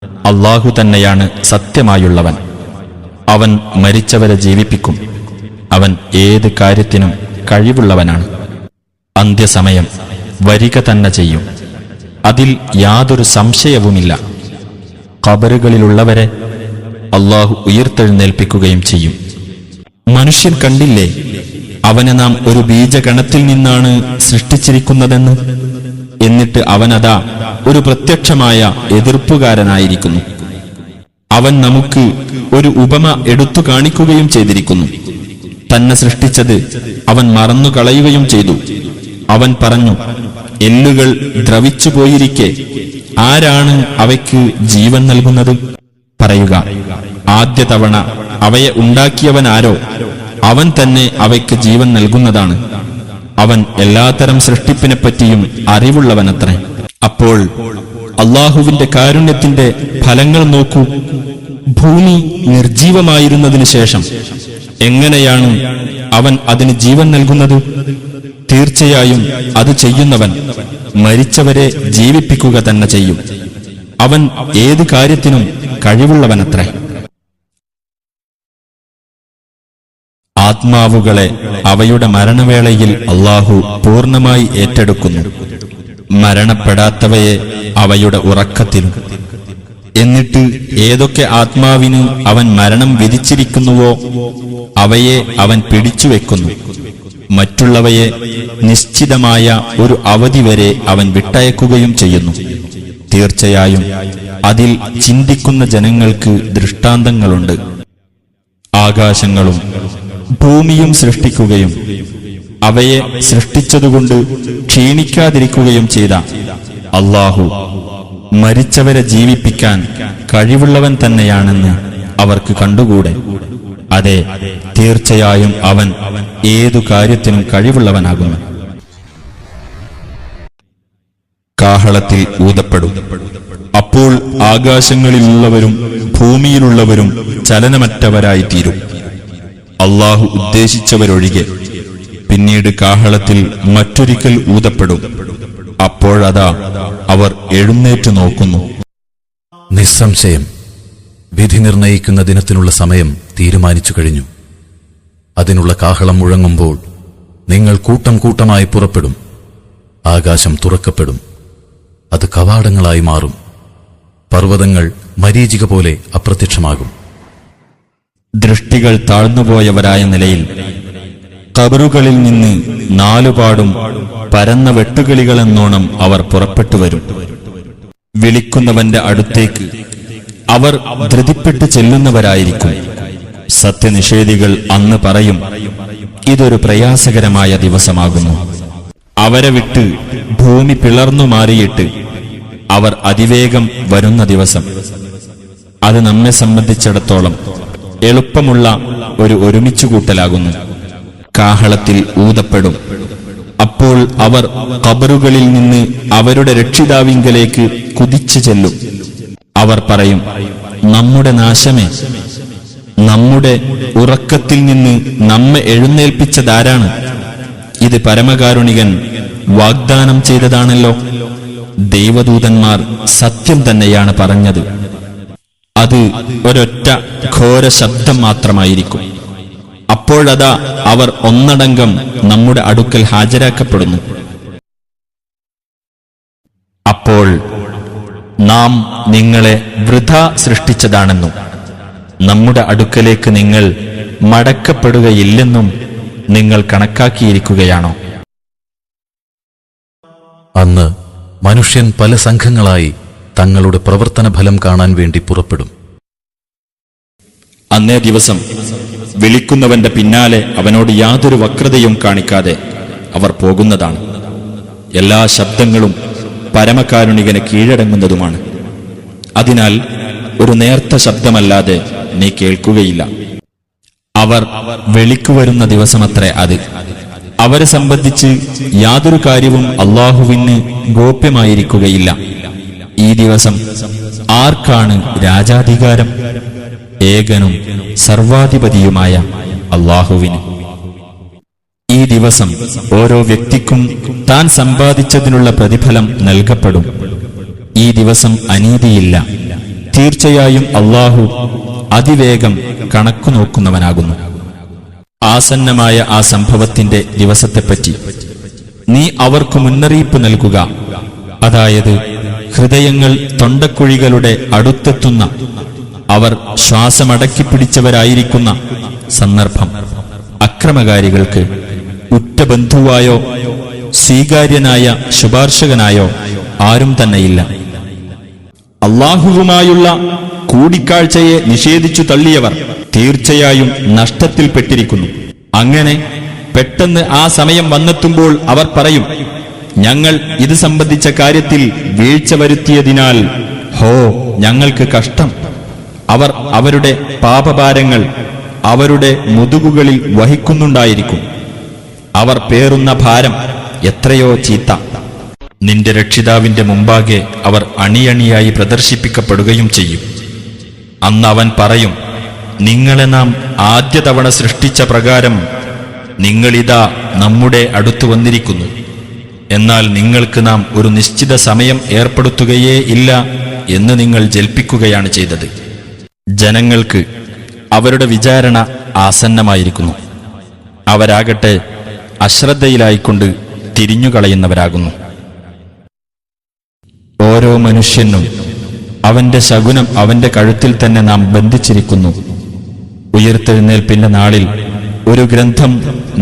അല്ലാഹു തന്നെയാണ് സത്യമായുള്ളവൻ. അവൻ മരിച്ചവരെ ജീവിപ്പിക്കും. അവൻ ഏത് കാര്യത്തിനും കഴിവുള്ളവനാണ്. അന്ത്യസമയം വരിക തന്നെ ചെയ്യും. അതിൽ യാതൊരു സംശയവുമില്ല. ഖബറുകളിലുള്ളവരെ അല്ലാഹു ഉയർത്തെഴുന്നേൽപ്പിക്കുകയും ചെയ്യും. മനുഷ്യൻ കണ്ടില്ലേ, അവനെ നാം ഒരു ബീജഗണത്തിൽ നിന്നാണ് സൃഷ്ടിച്ചിരിക്കുന്നതെന്ന്. എന്നിട്ട് അവനതാ ഒരു പ്രത്യക്ഷമായ എതിർപ്പുകാരനായിരിക്കുന്നു. അവൻ നമുക്ക് ഒരു ഉപമ എടുത്തു കാണിക്കുകയും ചെയ്തിരിക്കുന്നു. തന്നെ സൃഷ്ടിച്ചത് അവൻ മറന്നുകളയുകയും ചെയ്തു. അവൻ പറഞ്ഞു, എല്ലുകൾ ദ്രവിച്ചു പോയിരിക്കെ ആരാണ് അവയ്ക്ക് ജീവൻ നൽകുന്നത്? പറയുക, ആദ്യ തവണ അവയെ ഉണ്ടാക്കിയവനാരോ അവൻ തന്നെ അവയ്ക്ക് ജീവൻ നൽകുന്നതാണ്. അവൻ എല്ലാത്തരം സൃഷ്ടിപ്പിനെപ്പറ്റിയും അറിവുള്ളവനത്രേ. അപ്പോൾ അല്ലാഹുവിന്റെ കാരുണ്യത്തിന്റെ ഫലങ്ങൾ നോക്കൂ. ഭൂമി നിർജീവമായിരുന്നതിനു ശേഷം എങ്ങനെയാണ് അവൻ അതിന് ജീവൻ നൽകുന്നത്? തീർച്ചയായും അത് ചെയ്യുന്നവൻ മരിച്ചവരെ ജീവിപ്പിക്കുക തന്നെ ചെയ്യും. അവൻ ഏത് കാര്യത്തിനും കഴിവുള്ളവനത്രേ. ആത്മാവുകളെ അവയുടെ മരണവേളയിൽ അല്ലാഹു പൂർണ്ണമായി ഏറ്റെടുക്കുന്നു, മരണപ്പെടാത്തവയെ അവയുടെ ഉറക്കത്തിലും. എന്നിട്ട് ഏതൊക്കെ ആത്മാവിന് അവൻ മരണം വിധിച്ചിരിക്കുന്നുവോ അവയെ അവൻ പിടിച്ചുവെക്കുന്നു. മറ്റുള്ളവയെ നിശ്ചിതമായ ഒരു അവധി വരെ അവൻ വിട്ടയക്കുകയും ചെയ്യുന്നു. തീർച്ചയായും അതിൽ ചിന്തിക്കുന്ന ജനങ്ങൾക്ക് ദൃഷ്ടാന്തങ്ങളുണ്ട്. ആകാശങ്ങളും ഭൂമിയും സൃഷ്ടിക്കുകയും അവയെ സൃഷ്ടിച്ചതുകൊണ്ട് ക്ഷീണിക്കാതിരിക്കുകയും ചെയ്ത അല്ലാഹു മരിച്ചവരെ ജീവിപ്പിക്കാൻ കഴിവുള്ളവൻ തന്നെയാണെന്ന് അവർക്ക് കണ്ടുകൂടെ? അതെ, തീർച്ചയായും അവൻ ഏതു കാര്യത്തിനും കഴിവുള്ളവനാകുന്നു. കാഹളത്തിൽ ഊതപ്പെടും. അപ്പോൾ ആകാശങ്ങളിലുള്ളവരും ഭൂമിയിലുള്ളവരും ചലനമറ്റവരായിത്തീരും, അല്ലാഹു ഉദ്ദേശിച്ചവരൊഴികെ. പിന്നീട് കാഹളത്തിൽ മറ്റൊരിക്കൽ ഊതപ്പെടും. അപ്പോഴതാ അവർ എഴുന്നേറ്റു നോക്കുന്നു. നിസ്സംശയം വിധി നിർണയിക്കുന്ന ദിനത്തിനുള്ള സമയം തീരുമാനിച്ചു കഴിഞ്ഞു. അതിനുള്ള കാഹളം മുഴങ്ങുമ്പോൾ നിങ്ങൾ കൂട്ടം കൂട്ടമായി പുറപ്പെടും. ആകാശം തുറക്കപ്പെടും. അത് കവാടങ്ങളായി മാറും. പർവ്വതങ്ങൾ മരീചിക പോലെ അപ്രത്യക്ഷമാകും. ദൃഷ്ടികൾ താഴ്ന്നുപോയവരായ നിലയിൽ ഖബറുകളിൽ നിന്ന് നാലുപാടും പരന്ന വെട്ടുകിളികളെന്നോണം അവർ പുറപ്പെട്ടുവരും. വിളിക്കുന്നവന്റെ അടുത്തേക്ക് അവർ ധൃതിപ്പെട്ട് ചെല്ലുന്നവരായിരിക്കും. സത്യനിഷേധികൾ അന്ന് പറയും, ഇതൊരു പ്രയാസകരമായ ദിവസമാകുന്നു. അവരെ വിട്ട് ഭൂമി പിളർന്നു മാറിയിട്ട് അവർ അതിവേഗം വരുന്ന ദിവസം. അത് നമ്മെ സംബന്ധിച്ചിടത്തോളം എളുപ്പമുള്ള ഒരു ഒരുമിച്ചുകൂട്ടലാകുന്നു. കാഹളത്തിൽ ഊതപ്പെടും. അപ്പോൾ അവർ ഖബറുകളിൽ നിന്ന് അവരുടെ രക്ഷിതാവിങ്കലേക്ക് കുതിച്ചു ചെല്ലും. അവർ പറയും, നമ്മുടെ നാശമേ, നമ്മുടെ ഉറക്കത്തിൽ നിന്ന് നമ്മെ എഴുന്നേൽപ്പിച്ചതാരാണ്? ഇത് പരമകാരുണികൻ വാഗ്ദാനം ചെയ്തതാണല്ലോ. ദൈവദൂതന്മാർ സത്യം തന്നെയാണ് പറഞ്ഞത്. അത് ഒരൊറ്റ ഘോര ശബ്ദം മാത്രമായിരിക്കും. അപ്പോഴതാ അവർ ഒന്നടങ്കം നമ്മുടെ അടുക്കൽ ഹാജരാക്കപ്പെടുന്നു. അപ്പോൾ നാം നിങ്ങളെ വൃഥാ സൃഷ്ടിച്ചതാണെന്നും നമ്മുടെ അടുക്കലേക്ക് നിങ്ങൾ മടക്കപ്പെടുകയില്ലെന്നും നിങ്ങൾ കണക്കാക്കിയിരിക്കുകയാണോ? അന്ന് മനുഷ്യൻ പല സംഘങ്ങളായി തങ്ങളുടെ പ്രവർത്തന ഫലം കാണാൻ വേണ്ടി പുറപ്പെടും. അന്നേ ദിവസം വിളിക്കുന്നവന്റെ പിന്നാലെ അവനോട് യാതൊരു വക്രതയും കാണിക്കാതെ അവർ പോകുന്നതാണ്. എല്ലാ ശബ്ദങ്ങളും പരമകാരുണികന് കീഴടങ്ങുന്നതുമാണ്. അതിനാൽ ഒരു നേർത്ത ശബ്ദമല്ലാതെ നീ കേൾക്കുകയില്ല. അവർ വിളിക്കുവരുന്ന ദിവസമത്രേ അത്. അവരെ സംബന്ധിച്ച് യാതൊരു കാര്യവും അല്ലാഹുവിന് ഗോപ്യമായിരിക്കുകയില്ല. ഈ ദിവസം ആർക്കാണ് രാജാധികാരം? ഏകനും സർവാധിപതിയുമായ അല്ലാഹുവിന്. ഈ ദിവസം ഓരോ വ്യക്തിക്കും താൻ സമ്പാദിച്ചതിനുള്ള പ്രതിഫലം നൽകപ്പെടും. ഈ ദിവസം അനീതിയില്ല, തീർച്ചയായും അല്ലാഹു അതിവേഗം കണക്കു നോക്കുന്നവനാകുന്നു. ആസന്നമായ ആ സംഭവത്തിന്റെ ദിവസത്തെപ്പറ്റി നീ അവർക്ക് മുന്നറിയിപ്പ് നൽകുക. അതായത് ഹൃദയങ്ങൾ തൊണ്ടക്കുഴികളുടെ അടുത്തെത്തുന്ന, അവർ ശ്വാസമടക്കിപ്പിടിച്ചവരായിരിക്കുന്ന സന്ദർഭം. അക്രമകാരികൾക്ക് ഉറ്റ ബന്ധുവായോ സ്വീകാര്യനായ ശുപാർശകനായോ ആരും തന്നെയില്ല. അല്ലാഹുവുമായുള്ള കൂടിക്കാഴ്ചയെ നിഷേധിച്ചു തള്ളിയവർ തീർച്ചയായും നഷ്ടത്തിൽപ്പെട്ടിരിക്കുന്നു. അങ്ങനെ പെട്ടെന്ന് ആ സമയം വന്നെത്തുമ്പോൾ അവർ പറയും, ഞങ്ങൾ ഇത് സംബന്ധിച്ച കാര്യത്തിൽ വീഴ്ച വരുത്തിയതിനാൽ ഹോ ഞങ്ങൾക്ക് കഷ്ടം. അവർ അവരുടെ പാപഭാരങ്ങൾ അവരുടെ മുതുകുകളിൽ വഹിക്കുന്നുണ്ടായിരിക്കും. അവർ പേറുന്ന ഭാരം എത്രയോ ചീത്ത. നിന്റെ രക്ഷിതാവിന്റെ മുമ്പാകെ അവർ അണിയണിയായി പ്രദർശിപ്പിക്കപ്പെടുകയും ചെയ്യും. അന്ന് അവൻ പറയും, നിങ്ങളെ നാം ആദ്യ തവണ സൃഷ്ടിച്ച പ്രകാരം നിങ്ങളിതാ നമ്മുടെ അടുത്തു വന്നിരിക്കുന്നു. എന്നാൽ നിങ്ങൾക്ക് നാം ഒരു നിശ്ചിത സമയം ഏർപ്പെടുത്തുകയേ ഇല്ല എന്ന് നിങ്ങൾ ജൽപ്പിക്കുകയാണ് ചെയ്തത്. ജനങ്ങൾക്ക് അവരുടെ വിചാരണ ആസന്നമായിരിക്കുന്നു. അവരാകട്ടെ അശ്രദ്ധയിലായിക്കൊണ്ട് തിരിഞ്ഞുകളയുന്നവരാകുന്നു. ഓരോ മനുഷ്യനും അവന്റെ ശകുനം അവന്റെ കഴുത്തിൽ തന്നെ നാം ബന്ധിച്ചിരിക്കുന്നു. ഉയിർത്തെഴുന്നേൽപ്പിന്റെ നാളിൽ ഒരു ഗ്രന്ഥം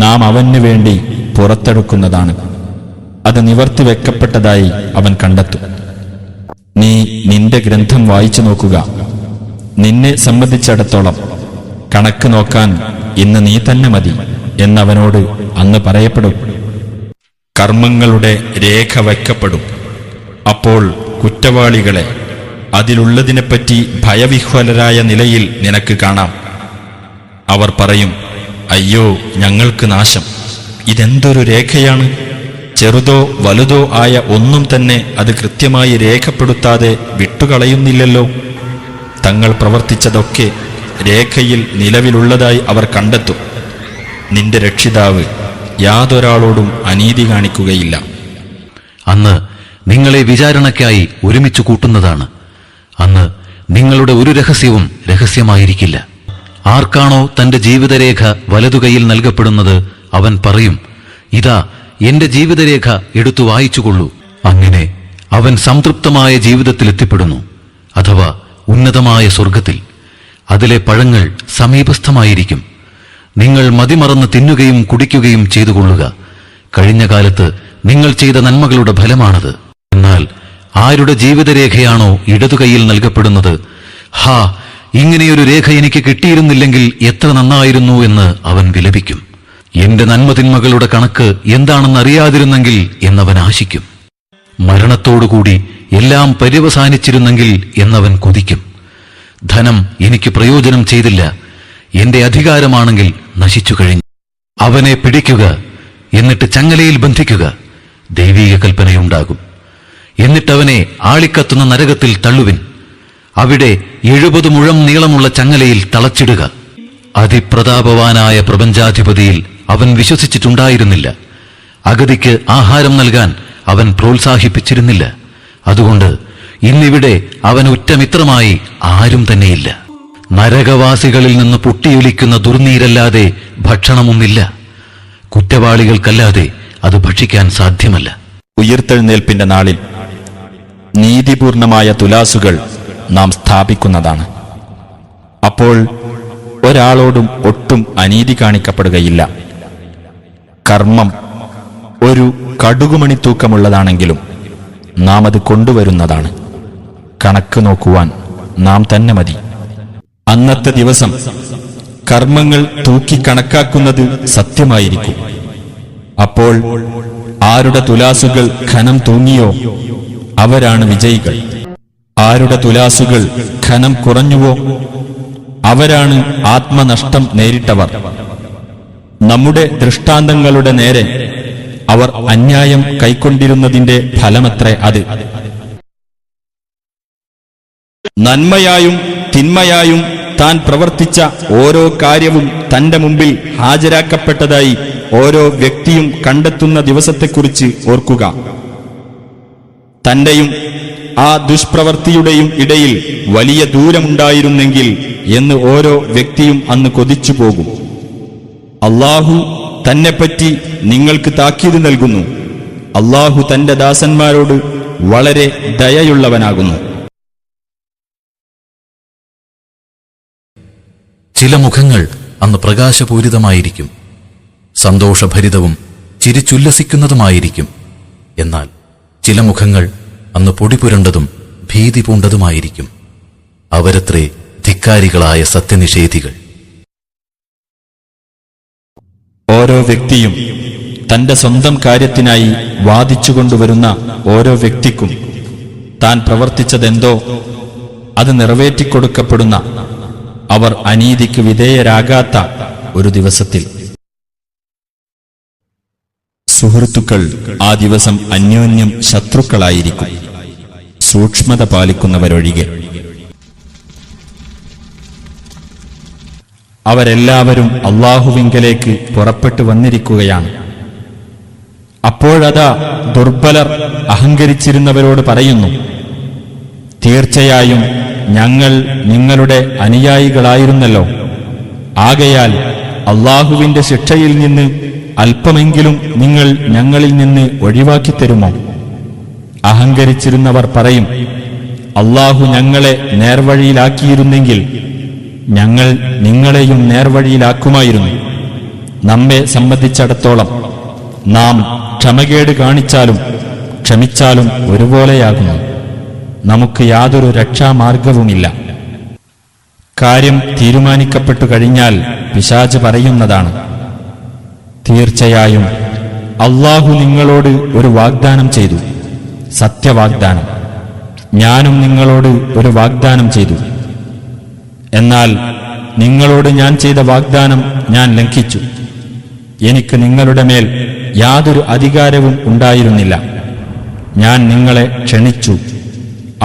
നാം അവനു വേണ്ടി പുറത്തെടുക്കുന്നതാണ്. അത് നിവർത്തിവെക്കപ്പെട്ടതായി അവൻ കണ്ടെത്തും. നീ നിന്റെ ഗ്രന്ഥം വായിച്ചു നോക്കുക. നിന്നെ സംബന്ധിച്ചിടത്തോളം കണക്ക് നോക്കാൻ ഇന്ന് നീ തന്നെ മതി എന്നവനോട് അന്ന് പറയപ്പെടും. കർമ്മങ്ങളുടെ രേഖ വയ്ക്കപ്പെടും. അപ്പോൾ കുറ്റവാളികളെ അതിലുള്ളതിനെപ്പറ്റി ഭയവിഹ്വലരായ നിലയിൽ നിനക്ക് കാണാം. അവർ പറയും, അയ്യോ ഞങ്ങൾക്ക് നാശം, ഇതെന്തൊരു രേഖയാണ്! ചെറുതോ വലുതോ ആയ ഒന്നും തന്നെ അത് കൃത്യമായി രേഖപ്പെടുത്താതെ വിട്ടുകളയുന്നില്ലല്ലോ. തങ്ങൾ പ്രവർത്തിച്ചതൊക്കെ രേഖയിൽ നിലവിലുള്ളതായി അവർ കണ്ടെത്തും. നിന്റെ രക്ഷിതാവ് യാതൊരാളോടും അനീതി കാണിക്കുകയില്ല. അന്ന് നിങ്ങളെ വിചാരണയ്ക്കായി ഒരുമിച്ച് കൂട്ടുന്നതാണ്. അന്ന് നിങ്ങളുടെ ഒരു രഹസ്യവും രഹസ്യമായിരിക്കില്ല. ആർക്കാണോ തന്റെ ജീവിതരേഖ വലതുകൈയിൽ നൽകപ്പെടുന്നത് അവൻ പറയും, ഇതാ എന്റെ ജീവിതരേഖ എടുത്തു വായിച്ചുകൊള്ളൂ. അങ്ങനെ അവൻ സംതൃപ്തമായ ജീവിതത്തിലെത്തിപ്പെടുന്നു, അഥവാ ഉന്നതമായ സ്വർഗത്തിൽ. അതിലെ പഴങ്ങൾ സമീപസ്ഥമായിരിക്കും. നിങ്ങൾ മതിമറന്ന് തിന്നുകയും കുടിക്കുകയും ചെയ്തുകൊള്ളുക. കഴിഞ്ഞ കാലത്ത് നിങ്ങൾ ചെയ്ത നന്മകളുടെ ഫലമാണത്. എന്നാൽ ആരുടെ ജീവിതരേഖയാണോ ഇടതുകൈയിൽ നൽകപ്പെടുന്നത്, ഹാ, ഇങ്ങനെയൊരു രേഖ എനിക്ക് കിട്ടിയിരുന്നില്ലെങ്കിൽ എത്ര നന്നായിരുന്നു എന്ന് അവൻ വിലപിക്കും. എന്റെ നന്മതിന്മകളുടെ കണക്ക് എന്താണെന്നറിയാതിരുന്നെങ്കിൽ എന്നവൻ ആശിക്കും. മരണത്തോടുകൂടി എല്ലാം പര്യവസാനിച്ചിരുന്നെങ്കിൽ എന്നവൻ കൊതിക്കും. ധനം എനിക്ക് പ്രയോജനം ചെയ്തില്ല, എന്റെ അധികാരമാണെങ്കിൽ നശിച്ചു കഴിഞ്ഞു. അവനെ പിടിക്കുക, എന്നിട്ട് ചങ്ങലയിൽ ബന്ധിക്കുക. ദൈവീക കൽപ്പനയുണ്ടാകും. എന്നിട്ടവനെ ആളിക്കത്തുന്ന നരകത്തിൽ തള്ളുവിൻ. അവിടെ 70 മുഴം നീളമുള്ള ചങ്ങലയിൽ തളച്ചിടുക. അതിപ്രതാപവാനായ പ്രപഞ്ചാധിപതിയിൽ അവൻ വിശ്വസിച്ചിട്ടുണ്ടായിരുന്നില്ല. അഗതിക്ക് ആഹാരം നൽകാൻ അവൻ പ്രോത്സാഹിപ്പിച്ചിരുന്നില്ല. അതുകൊണ്ട് ഇന്നിവിടെ അവൻ ഉറ്റമിത്രമായി ആരും തന്നെയില്ല. നരകവാസികളിൽ നിന്ന് പൊട്ടിയൊലിക്കുന്ന ദുർനീരല്ലാതെ ഭക്ഷണമൊന്നില്ല. കുറ്റവാളികൾക്കല്ലാതെ അത് ഭക്ഷിക്കാൻ സാധ്യമല്ല. ഉയിർത്തെഴുന്നേൽപ്പിന്റെ നാളിൽ നീതിപൂർണമായ തുലാസുകൾ നാം സ്ഥാപിക്കുന്നതാണ്. അപ്പോൾ ഒരാളോടും ഒട്ടും അനീതി കാണിക്കപ്പെടുകയില്ല. കർമ്മം ഒരു കടുകുമണി തൂക്കമുള്ളതാണെങ്കിലും നാം അത് കൊണ്ടുവരുന്നതാണ്. കണക്ക് നോക്കുവാൻ നാം തന്നെ മതി. അന്നത്തെ ദിവസം കർമ്മങ്ങൾ തൂക്കി കണക്കാക്കുന്നത് സത്യമായിരിക്കും. അപ്പോൾ ആരുടെ തുലാസുകൾ ഖനം തൂങ്ങിയോ അവരാണ് വിജയികൾ. ആരുടെ തുലാസുകൾ ഖനം കുറഞ്ഞുവോ അവരാണ് ആത്മനഷ്ടം നേരിട്ടവർ. നമ്മുടെ ദൃഷ്ടാന്തങ്ങളുടെ നേരെ അവർ അന്യായം കൈക്കൊണ്ടിരുന്നതിന്റെ ഫലമത്രേ അത്. നന്മയായും തിന്മയായും താൻ പ്രവർത്തിച്ച ഓരോ കാര്യവും തന്റെ മുമ്പിൽ ഹാജരാക്കപ്പെട്ടതായി ഓരോ വ്യക്തിയും കണ്ടെത്തുന്ന ദിവസത്തെക്കുറിച്ച് ഓർക്കുക. തന്റെയും ആ ദുഷ്പ്രവൃത്തിയുടെയും ഇടയിൽ വലിയ ദൂരമുണ്ടായിരുന്നെങ്കിൽ എന്ന് ഓരോ വ്യക്തിയും അന്ന് കൊതിച്ചു പോകും. അല്ലാഹു തന്നെപ്പറ്റി നിങ്ങൾക്ക് താക്കീത് നൽകുന്നു. അല്ലാഹു തന്റെ ദാസന്മാരോട് വളരെ ദയയുള്ളവനാകുന്നു. ചില മുഖങ്ങൾ അന്ന് പ്രകാശപൂരിതമായിരിക്കും, സന്തോഷഭരിതവും ചിരിച്ചുല്ലസിക്കുന്നതുമായിരിക്കും. എന്നാൽ ചില മുഖങ്ങൾ അന്ന് പൊടിപുരണ്ടതും ഭീതി പൂണ്ടതുമായിരിക്കും. അവരത്രേ ധിക്കാരികളായ സത്യനിഷേധികൾ. ഓരോ വ്യക്തിയും തന്റെ സ്വന്തം കാര്യത്തിനായി വാദിച്ചുകൊണ്ടുവരുന്ന ഓരോ വ്യക്തിക്കും താൻ പ്രവർത്തിച്ചതെന്തോ അത് നിറവേറ്റിക്കൊടുക്കപ്പെടുന്ന, അവർ അനീതിക്ക് വിധേയരാകാത്ത ഒരു ദിവസത്തിൽ സുഹൃത്തുക്കൾ ആ ദിവസം അന്യോന്യം ശത്രുക്കളായിരിക്കും, സൂക്ഷ്മത പാലിക്കുന്നവരൊഴികെ. അവരെല്ലാവരും അല്ലാഹുവിങ്കലേക്ക് പുറപ്പെട്ടു വന്നിരിക്കുകയാണ്. അപ്പോഴതാ ദുർബലർ അഹങ്കരിച്ചിരുന്നവരോട് പറയുന്നു, തീർച്ചയായും ഞങ്ങൾ നിങ്ങളുടെ അനുയായികളായിരുന്നല്ലോ. ആകയാൽ അല്ലാഹുവിന്റെ ശിക്ഷയിൽ നിന്ന് അല്പമെങ്കിലും നിങ്ങൾ ഞങ്ങളിൽ നിന്ന് ഒഴിവാക്കിത്തരുമോ? അഹങ്കരിച്ചിരുന്നവർ പറയും, അല്ലാഹു ഞങ്ങളെ നേർവഴിയിലാക്കിയിരുന്നെങ്കിൽ ഞങ്ങൾ നിങ്ങളെയും നേർവഴിയിലാക്കുമായിരുന്നു. നമ്മെ സംബന്ധിച്ചിടത്തോളം നാം ക്ഷമകേട് കാണിച്ചാലും ക്ഷമിച്ചാലും ഒരുപോലെയാകുന്നു. നമുക്ക് യാതൊരു രക്ഷാമാർഗവുമില്ല. കാര്യം തീരുമാനിക്കപ്പെട്ടു കഴിഞ്ഞാൽ പിശാച് പറയുന്നതാണ്, തീർച്ചയായും അല്ലാഹു നിങ്ങളോട് ഒരു വാഗ്ദാനം ചെയ്തു, സത്യവാഗ്ദാനം. ഞാനും നിങ്ങളോട് ഒരു വാഗ്ദാനം ചെയ്തു. എന്നാൽ നിങ്ങളോട് ഞാൻ ചെയ്ത വാഗ്ദാനം ഞാൻ ലംഘിച്ചു. എനിക്ക് നിങ്ങളുടെ മേൽ യാതൊരു അധികാരവും ഉണ്ടായിരുന്നില്ല. ഞാൻ നിങ്ങളെ ക്ഷണിച്ചു,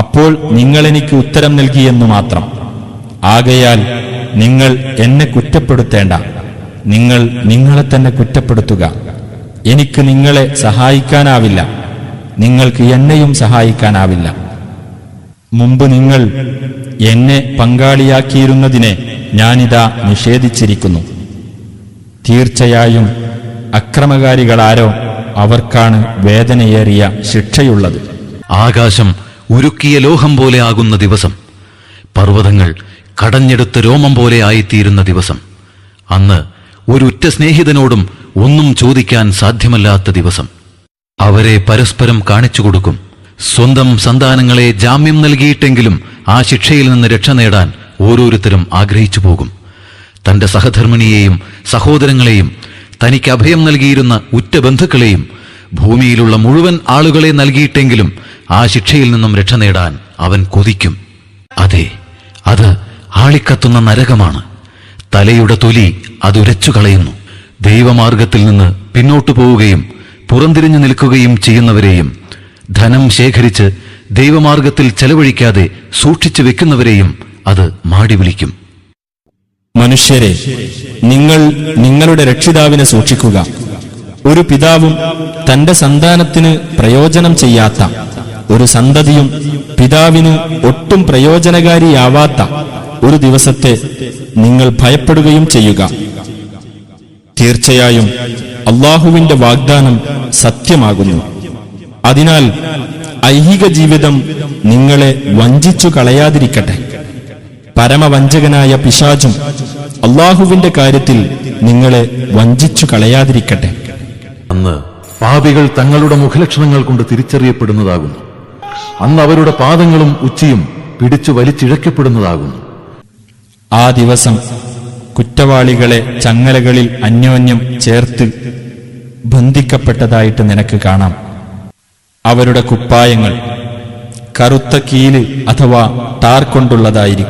അപ്പോൾ നിങ്ങളെനിക്ക് ഉത്തരം നൽകിയെന്നു മാത്രം. ആകയാൽ നിങ്ങൾ എന്നെ കുറ്റപ്പെടുത്തേണ്ട, നിങ്ങൾ നിങ്ങളെ തന്നെ കുറ്റപ്പെടുത്തുക. എനിക്ക് നിങ്ങളെ സഹായിക്കാനാവില്ല, നിങ്ങൾക്ക് എന്നെയും സഹായിക്കാനാവില്ല. മുമ്പ് നിങ്ങൾ എന്നെ പങ്കാളിയാക്കിയിരുന്നതിനെ ഞാനിതാ നിഷേധിച്ചിരിക്കുന്നു. തീർച്ചയായും അക്രമകാരികളാരോ അവർക്കാണ് വേദനയേറിയ ശിക്ഷയുള്ളത്. ആകാശം ഉരുക്കിയ ലോഹം പോലെ ആകുന്ന ദിവസം, പർവ്വതങ്ങൾ കടഞ്ഞെടുത്ത രോമം പോലെ ആയിത്തീരുന്ന ദിവസം, അന്ന് ഒരു ഉറ്റ സ്നേഹിതനോടും ഒന്നും ചോദിക്കാൻ സാധ്യമല്ലാത്ത ദിവസം. അവരെ പരസ്പരം കാണിച്ചു കൊടുക്കും. സ്വന്തം സന്താനങ്ങളെ ജാമ്യം നൽകിയിട്ടെങ്കിലും ആ ശിക്ഷയിൽ നിന്ന് രക്ഷ നേടാൻ ഓരോരുത്തരും ആഗ്രഹിച്ചു പോകും. തന്റെ സഹധർമ്മിണിയെയും സഹോദരങ്ങളെയും തനിക്ക് അഭയം നൽകിയിരുന്ന ഉറ്റ ബന്ധുക്കളെയും ഭൂമിയിലുള്ള മുഴുവൻ ആളുകളെ നൽകിയിട്ടെങ്കിലും ആ ശിക്ഷയിൽ നിന്നും രക്ഷ നേടാൻ അവൻ കൊതിക്കും. അതെ, അത് ആളിക്കത്തുന്ന നരകമാണ്. തലയുടെ തൊലി അതുരച്ചു കളയുന്നു. ദൈവമാർഗത്തിൽ നിന്ന് പിന്നോട്ടു പോവുകയും പുറംതിരിഞ്ഞു നിൽക്കുകയും ചെയ്യുന്നവരെയും ധനം ശേഖരിച്ച് ദൈവമാർഗത്തിൽ ചെലവഴിക്കാതെ സൂക്ഷിച്ചു വെക്കുന്നവരെയും അത് മാടി വിളിക്കും. മനുഷ്യരെ, നിങ്ങൾ നിങ്ങളുടെ രക്ഷിതാവിനെ സൂക്ഷിക്കുക. ഒരു പിതാവും തന്റെ സന്താനത്തിന് പ്രയോജനം ചെയ്യാത്ത, ഒരു സന്തതിയും പിതാവിന് ഒട്ടും പ്രയോജനകാരിയാവാത്ത ഒരു ദിവസത്തെ നിങ്ങൾ ഭയപ്പെടുകയും ചെയ്യുക. തീർച്ചയായും അല്ലാഹുവിന്റെ വാഗ്ദാനം സത്യമാകുന്നു. അതിനാൽ ഐഹിക ജീവിതം നിങ്ങളെ വഞ്ചിച്ചു കളയാതിരിക്കട്ടെ. പരമവഞ്ചകനായ പിശാചും അല്ലാഹുവിന്റെ കാര്യത്തിൽ നിങ്ങളെ വഞ്ചിച്ചു കളയാതിരിക്കട്ടെ. അന്ന് പാപികൾ തങ്ങളുടെ മുഖലക്ഷണങ്ങൾ കൊണ്ട് തിരിച്ചറിയപ്പെടുന്നതാകുന്നു. അന്ന് അവരുടെ പാദങ്ങളും ഉച്ചിയും പിടിച്ചു വലിച്ചിഴക്കപ്പെടുന്നതാകുന്നു. ആ ദിവസം കുറ്റവാളികളെ ചങ്ങലകളിൽ അന്യോന്യം ചേർത്ത് ബന്ധിക്കപ്പെട്ടതായിട്ട് നിനക്ക് കാണാം. അവരുടെ കുപ്പായങ്ങൾ കറുത്ത കീല് അഥവാ ടാർ കൊണ്ടുള്ളതായിരിക്കും.